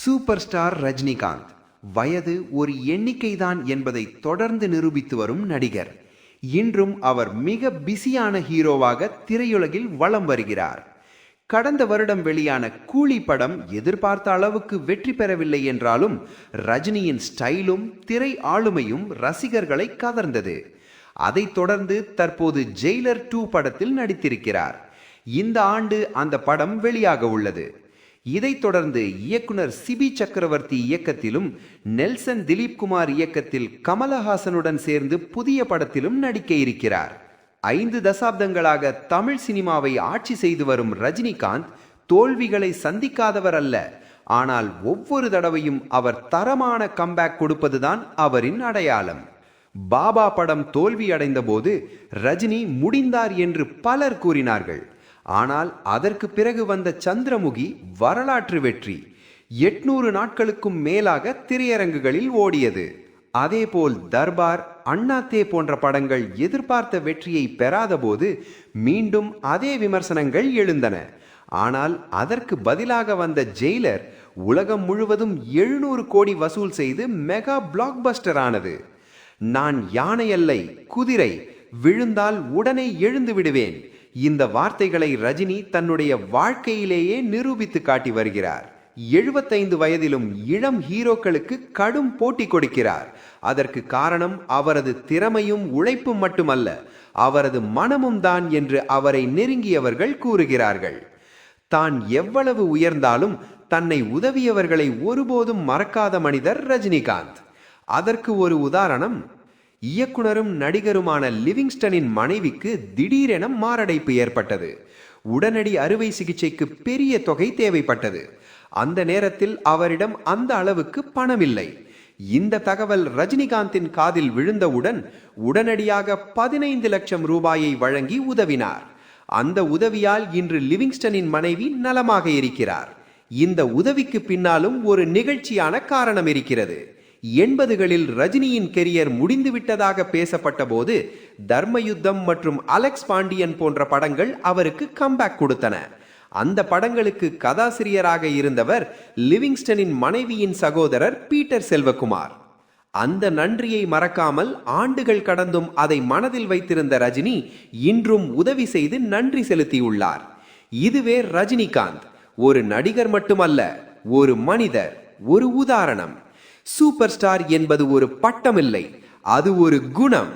Super star Rajinikanth வயது ஒரு எண்ணிக்கைதான் என்பதை தொடர்ந்து நிரூபித்து வரும் நடிகர். இன்றும் அவர் மிக பிஸியான ஹீரோவாக திரையுலகில் வலம் வருகிறார். கடந்த வருடம் வெளியான கூலி படம் எதிர்பார்த்த அளவுக்கு வெற்றி பெறவில்லை என்றாலும் ரஜினியின் ஸ்டைலும் திரை ஆளுமையும் ரசிகர்களை கவர்ந்தது. அதைத் தொடர்ந்து தற்போது ஜெயிலர் 2 படத்தில் நடித்திருக்கிறார். இந்த ஆண்டு அந்த படம் வெளியாக உள்ளது. இதைத் தொடர்ந்து இயக்குனர் சிபி சக்கரவர்த்தி இயக்கத்திலும் நெல்சன் திலீப் குமார் இயக்கத்தில் கமலஹாசனுடன் சேர்ந்து புதிய படத்திலும் நடிக்க இருக்கிறார். 5 தசாப்தங்களாக தமிழ் சினிமாவை ஆட்சி செய்து வரும் ரஜினிகாந்த் தோல்விகளை சந்திக்காதவர் அல்ல. ஆனால் ஒவ்வொரு தடவையும் அவர் தரமான கம்பேக் கொடுப்பதுதான் அவரின் அடையாளம். பாபா படம் தோல்வி அடைந்த போது ரஜினி முடிந்தார் என்று பலர் கூறினார்கள். ஆனால் அதற்கு பிறகு வந்த சந்திரமுகி வரலாற்று வெற்றி. 800 நாட்களுக்கும் மேலாக திரையரங்குகளில் ஓடியது. அதேபோல் தர்பார், அண்ணாத்தே போன்ற படங்கள் எதிர்பார்த்த வெற்றியை பெறாத போது மீண்டும் அதே விமர்சனங்கள் எழுந்தன. ஆனால் அதற்கு பதிலாக வந்த ஜெயிலர் உலகம் முழுவதும் 700 கோடி வசூல் செய்து மெகா பிளாக் பஸ்டர் ஆனது. நான் யானை அல்லை, குதிரை, விழுந்தால் உடனே எழுந்து விடுவேன். இந்த வார்த்தைகளை ரஜினி தன்னுடைய வாழ்க்கையிலேயே நிரூபித்து காட்டி வருகிறார். 75 வயதிலும் இளம் ஹீரோக்களுக்கு கடும் போட்டி கொடுக்கிறார். அதற்கு காரணம் அவரது திறமையும் உழைப்பும் மட்டுமல்ல, அவரது மனமும் தான் என்று அவரை நெருங்கியவர்கள் கூறுகிறார்கள். தான் எவ்வளவு உயர்ந்தாலும் தன்னை உதவியவர்களை ஒருபோதும் மறக்காத மனிதர் ரஜினிகாந்த். அதற்கு ஒரு உதாரணம், இயக்குனரும் நடிகருமான லிவிங்ஸ்டனின் மனைவிக்கு திடீரென மாரடைப்பு ஏற்பட்டது. உடனடி அறுவை சிகிச்சைக்கு பெரிய தொகை தேவைப்பட்டது. அந்த நேரத்தில் அவரிடம் அந்த அளவுக்கு பணமில்லை. இந்த தகவல் ரஜினிகாந்தின் காதில் விழுந்தவுடன் உடனடியாக 15 லட்சம் ரூபாயை வழங்கி உதவினார். அந்த உதவியால் இன்று லிவிங்ஸ்டனின் மனைவி நலமாக இருக்கிறார். இந்த உதவிக்கு பின்னாலும் ஒரு நிகழ்ச்சியான காரணம் இருக்கிறது. 80களில் ரஜினியின் கெரியர் முடிந்துவிட்டதாக பேசப்பட்ட போது தர்மயுத்தம் மற்றும் அலெக்ஸ் பாண்டியன் போன்ற படங்கள் அவருக்கு கம்பேக் கொடுத்தன. அந்த படங்களுக்கு கதாசிரியராக இருந்தவர் லிவிங்ஸ்டனின் மனைவியின் சகோதரர் பீட்டர் செல்வகுமார். அந்த நன்றியை மறக்காமல் ஆண்டுகள் கடந்தும் அதை மனதில் வைத்திருந்த ரஜினி இன்றும் உதவி செய்து நன்றி செலுத்தியுள்ளார். இதுவே ரஜினிகாந்த், ஒரு நடிகர் மட்டுமல்ல, ஒரு மனிதர், ஒரு உதாரணம். சூப்பர் ஸ்டார் என்பது ஒரு பட்டமில்லை, அது ஒரு குணம்.